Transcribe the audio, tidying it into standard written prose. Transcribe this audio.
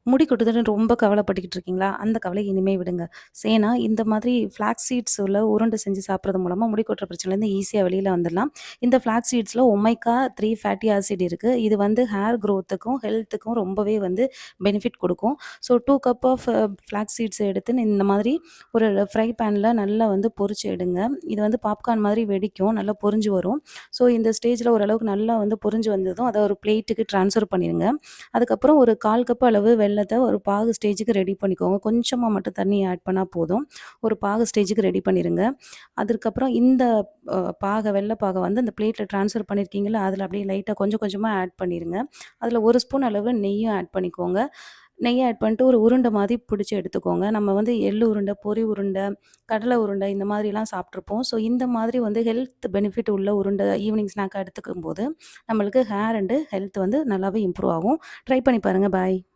முடி கொட்டுதுன்னு ரொம்ப கவலைப்பட்டுக்கிட்டு இருக்கீங்களா? அந்த கவலைய இனிமே விடுங்க. ஏன்னா, இந்த மாதிரி ஃபிளாக்ஸ் சீட்ஸ் உள்ள உருண்ட செஞ்சு சாப்பிடுறது மூலமா முடி கொட்டுற பிரச்சனைலேருந்து ஈஸியா வெளில வந்துடலாம். இந்த ஃபிளாக்ஸ் சீட்ஸ்ல ஒமேகா 3 ஃபேட்டி ஆசிட் இருக்கு. இது வந்து ஹேர் குரோத்துக்கும், ஹெல்த்துக்கும் ரொம்பவே வந்து பெனிஃபிட் குடுக்கும். So 2 cup of flax seeds எடுத்து இந்த மாதிரி ஒரு ஃப்ரை பேன்ல நல்லா வந்து பொரிச்சு எடுங்க. இது வந்து பாப்கார்ன் மாதிரி வெடிக்கும். நல்லா பொரிஞ்சு வரும். ஸோ இந்த ஸ்டேஜ்ல ஓரளவுக்கு நல்லா வந்து பொரிஞ்சு வந்ததும், அத ஒரு பிளேட்டுக்கு ட்ரான்ஸ்ஃபர் பண்ணிருங்க. அதுக்கப்புறம் ஒரு 1/4 கப் அளவு வெல்லத்த ஒரு பாகு ஸ்டேஜுக்கு ரெடி பண்ணிக்கோங்க. கொஞ்சமா மட்டும் தண்ணி ஆட் பண்ணா போதும். ஒரு பாகு ஸ்டேஜுக்கு ரெடி பண்ணிருங்க. அதுக்கப்புறம் இந்த வெல்ல பாக வந்து அந்த பிளேட்ல ட்ரான்ஸ்ஃபர் பண்ணியிருக்கீங்கல்ல, அதில அப்படியே லைட்டா கொஞ்சம் கொஞ்சமா ஆட் பண்ணிருங்க. அதில 1 ஸ்பூன் அளவு நெய்யும் ஆட் பண்ணிக்கோங்க. நெய்ய ஆட் பண்ணிட்டு ஒரு உருண்ட மாதிரி பிடிச்சு எடுத்துக்கோங்க. நம்ம வந்து எள்ளு உருண்ட, பொரி உருண்ட, கடலை உருண்டை இந்த மாதிரிலாம் சாப்பிட்டுருப்போம். ஸோ இந்த மாதிரி வந்து ஹெல்த் பெனிஃபிட் உள்ள உருண்ட ஈவினிங் ஸ்நாக்கா எடுத்துக்கும்போது, நம்மளுக்கு ஹேர் அண்ட் ஹெல்த் வந்து நல்லாவே இம்ப்ரூவ் ஆகும். ட்ரை பண்ணி பாருங்க. பாய்.